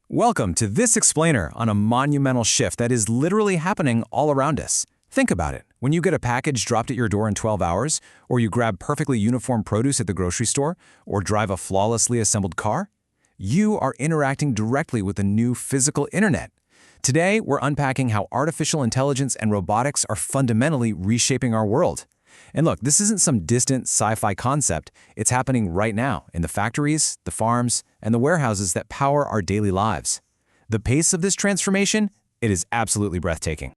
Welcome to this explainer on a monumental shift that is literally happening all around us. Think about it. When you get a package dropped at your door in 12 hours, or you grab perfectly uniform produce at the grocery store, or drive a flawlessly assembled car, you are interacting directly with a new physical internet. Today, we're unpacking how artificial intelligence and robotics are fundamentally reshaping our world. And look, this isn't some distant sci-fi concept. It's happening right now in the factories, the farms, and the warehouses that power our daily lives. The pace of this transformation, it is absolutely breathtaking.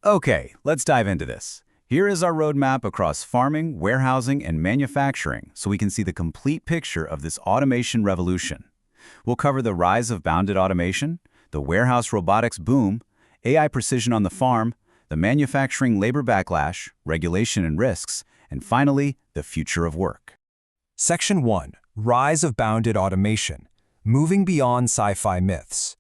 Okay, let's dive into this. Here is our roadmap across farming, warehousing, and manufacturing so we can see the complete picture of this automation revolution. We'll cover the rise of bounded automation, the warehouse robotics boom, AI precision on the farm, the manufacturing labor backlash, regulation and risks, and finally, the future of work. Section 1. Rise of Bounded Automation. Moving beyond sci-fi myths.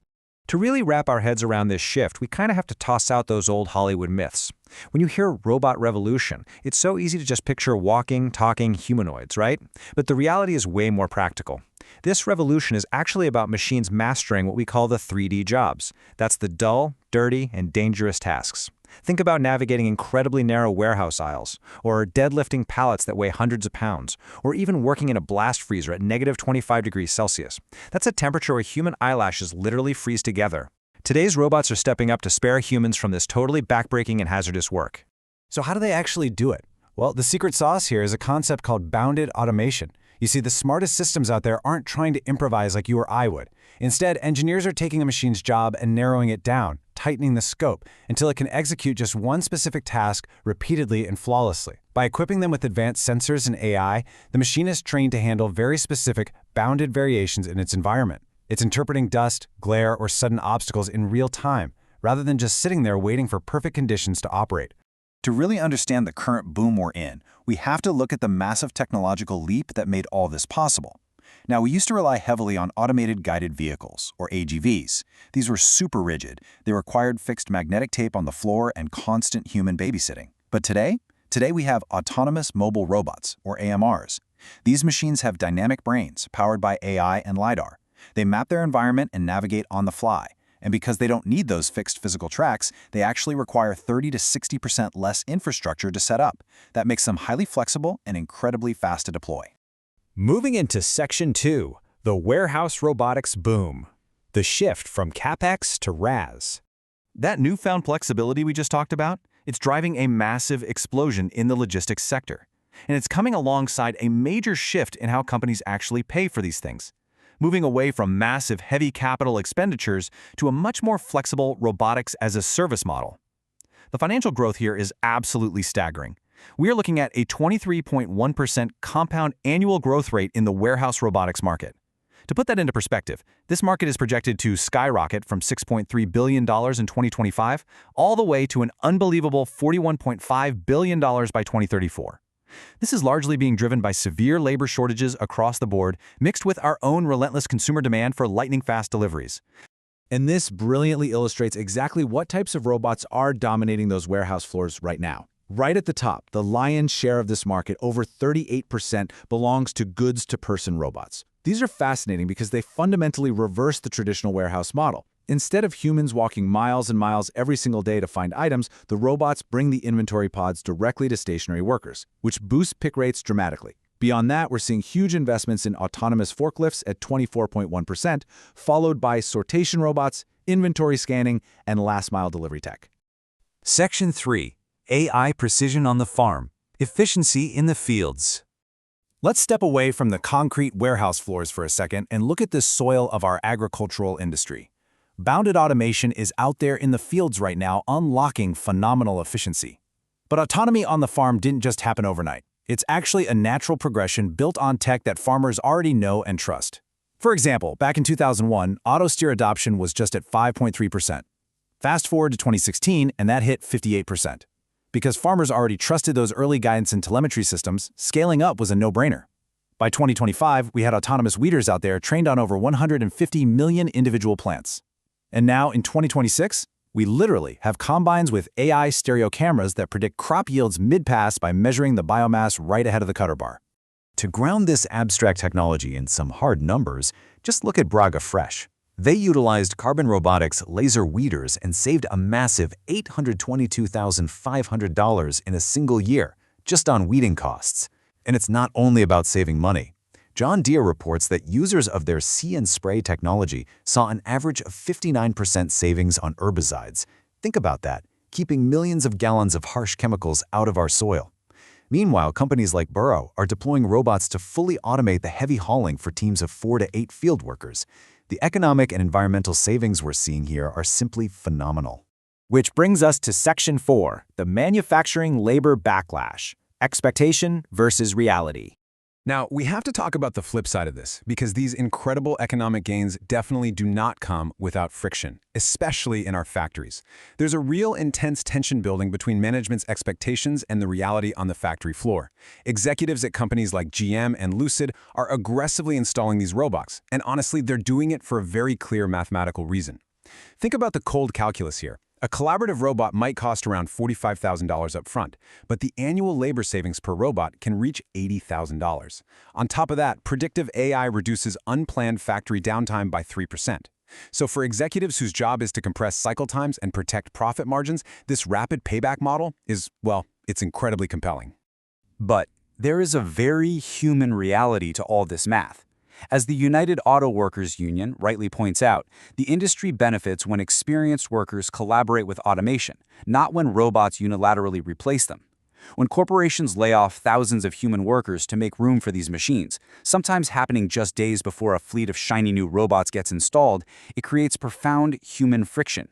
To really wrap our heads around this shift, we kind of have to toss out those old Hollywood myths. When you hear robot revolution, it's so easy to just picture walking, talking humanoids, right? But the reality is way more practical. This revolution is actually about machines mastering what we call the 3D jobs. That's the dull, dirty, and dangerous tasks. Think about navigating incredibly narrow warehouse aisles, or deadlifting pallets that weigh hundreds of pounds, or even working in a blast freezer at negative 25 degrees Celsius. That's a temperature where human eyelashes literally freeze together. Today's robots are stepping up to spare humans from this totally backbreaking and hazardous work. So how do they actually do it? Well, the secret sauce here is a concept called bounded automation. You see, the smartest systems out there aren't trying to improvise like you or I would. Instead, engineers are taking a machine's job and narrowing it down, tightening the scope, until it can execute just one specific task repeatedly and flawlessly. By equipping them with advanced sensors and AI, the machine is trained to handle very specific, bounded variations in its environment. It's interpreting dust, glare, or sudden obstacles in real time, rather than just sitting there waiting for perfect conditions to operate. To really understand the current boom we're in, we have to look at the massive technological leap that made all this possible. Now, we used to rely heavily on automated guided vehicles, or AGVs. These were super rigid. They required fixed magnetic tape on the floor and constant human babysitting. But today we have autonomous mobile robots, or AMRs. These machines have dynamic brains powered by AI and LiDAR. They map their environment and navigate on the fly. And because they don't need those fixed physical tracks, they actually require 30 to 60% less infrastructure to set up. That makes them highly flexible and incredibly fast to deploy. Moving into Section 2. The Warehouse Robotics Boom. The shift from CapEx to RaaS. That newfound flexibility we just talked about, it's driving a massive explosion in the logistics sector. And it's coming alongside a major shift in how companies actually pay for these things, moving away from massive heavy capital expenditures to a much more flexible robotics-as-a-service model. The financial growth here is absolutely staggering. We are looking at a 23.1% compound annual growth rate in the warehouse robotics market. To put that into perspective, this market is projected to skyrocket from $6.3 billion in 2025 all the way to an unbelievable $41.5 billion by 2034. This is largely being driven by severe labor shortages across the board, mixed with our own relentless consumer demand for lightning-fast deliveries. And this brilliantly illustrates exactly what types of robots are dominating those warehouse floors right now. Right at the top, the lion's share of this market, over 38%, belongs to goods-to-person robots. These are fascinating because they fundamentally reverse the traditional warehouse model. Instead of humans walking miles and miles every single day to find items, the robots bring the inventory pods directly to stationary workers, which boosts pick rates dramatically. Beyond that, we're seeing huge investments in autonomous forklifts at 24.1%, followed by sortation robots, inventory scanning, and last-mile delivery tech. Section 3. AI Precision on the Farm. Efficiency in the Fields. Let's step away from the concrete warehouse floors for a second and look at the soil of our agricultural industry. Bounded automation is out there in the fields right now, unlocking phenomenal efficiency. But autonomy on the farm didn't just happen overnight. It's actually a natural progression built on tech that farmers already know and trust. For example, back in 2001, auto-steer adoption was just at 5.3%. Fast forward to 2016, and that hit 58%. Because farmers already trusted those early guidance and telemetry systems, scaling up was a no-brainer. By 2025, we had autonomous weeders out there trained on over 150 million individual plants. And now, in 2026, we literally have combines with AI stereo cameras that predict crop yields mid-pass by measuring the biomass right ahead of the cutter bar. To ground this abstract technology in some hard numbers, just look at Braga Fresh. They utilized Carbon Robotics laser weeders and saved a massive $822,500 in a single year, just on weeding costs. And it's not only about saving money. John Deere reports that users of their See & Spray technology saw an average of 59% savings on herbicides. Think about that, keeping millions of gallons of harsh chemicals out of our soil. Meanwhile, companies like Burrow are deploying robots to fully automate the heavy hauling for teams of 4 to 8 field workers. The economic and environmental savings we're seeing here are simply phenomenal. Which brings us to Section 4, the manufacturing labor backlash, expectation versus reality. Now, we have to talk about the flip side of this, because these incredible economic gains definitely do not come without friction, especially in our factories. There's a real intense tension building between management's expectations and the reality on the factory floor. Executives at companies like GM and Lucid are aggressively installing these robots, and honestly, they're doing it for a very clear mathematical reason. Think about the cold calculus here. A collaborative robot might cost around $45,000 up front, but the annual labor savings per robot can reach $80,000. On top of that, predictive AI reduces unplanned factory downtime by 3%. So for executives whose job is to compress cycle times and protect profit margins, this rapid payback model is, well, it's incredibly compelling. But there is a very human reality to all this math. As the United Auto Workers Union rightly points out, the industry benefits when experienced workers collaborate with automation, not when robots unilaterally replace them. When corporations lay off thousands of human workers to make room for these machines, sometimes happening just days before a fleet of shiny new robots gets installed, it creates profound human friction.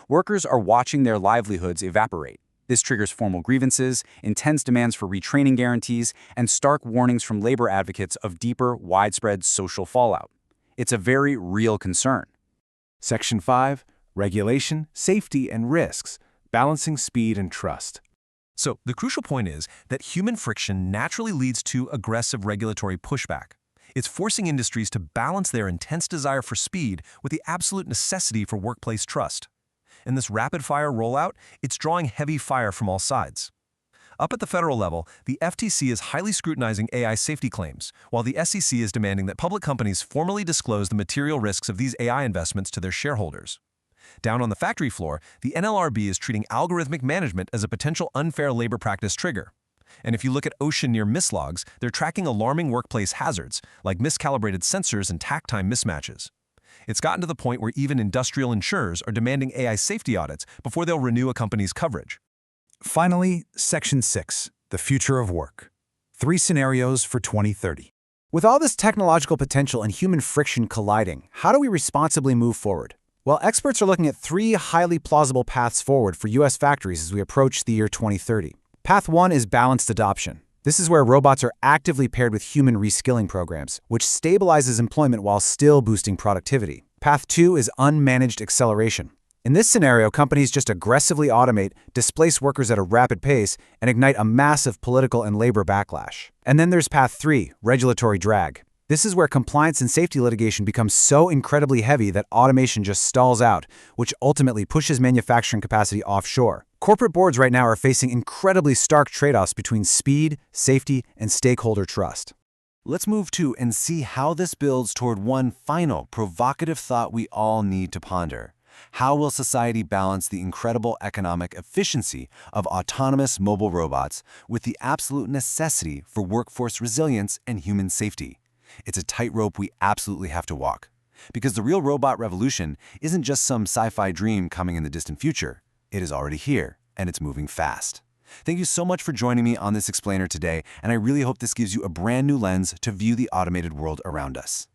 Workers are watching their livelihoods evaporate. This triggers formal grievances, intense demands for retraining guarantees, and stark warnings from labor advocates of deeper, widespread social fallout. It's a very real concern. Section 5, regulation, safety, and risks, balancing speed and trust. So the crucial point is that human friction naturally leads to aggressive regulatory pushback. It's forcing industries to balance their intense desire for speed with the absolute necessity for workplace trust. In this rapid-fire rollout, it's drawing heavy fire from all sides. Up at the federal level, the FTC is highly scrutinizing AI safety claims, while the SEC is demanding that public companies formally disclose the material risks of these AI investments to their shareholders. Down on the factory floor, the NLRB is treating algorithmic management as a potential unfair labor practice trigger. And if you look at Oceaneer mislogs, they're tracking alarming workplace hazards, like miscalibrated sensors and takt time mismatches. It's gotten to the point where even industrial insurers are demanding AI safety audits before they'll renew a company's coverage. Finally, Section 6, the future of work. 3 scenarios for 2030. With all this technological potential and human friction colliding, how do we responsibly move forward? Well, experts are looking at 3 highly plausible paths forward for U.S. factories as we approach the year 2030. Path 1 is balanced adoption. This is where robots are actively paired with human reskilling programs, which stabilizes employment while still boosting productivity. Path 2 is unmanaged acceleration. In this scenario, companies just aggressively automate, displace workers at a rapid pace, and ignite a massive political and labor backlash. And then there's Path 3, regulatory drag. This is where compliance and safety litigation becomes so incredibly heavy that automation just stalls out, which ultimately pushes manufacturing capacity offshore. Corporate boards right now are facing incredibly stark trade-offs between speed, safety, and stakeholder trust. Let's move to and see how this builds toward one final provocative thought we all need to ponder. How will society balance the incredible economic efficiency of autonomous mobile robots with the absolute necessity for workforce resilience and human safety? It's a tightrope we absolutely have to walk. Because the real robot revolution isn't just some sci-fi dream coming in the distant future. It is already here, and it's moving fast. Thank you so much for joining me on this explainer today, and I really hope this gives you a brand new lens to view the automated world around us.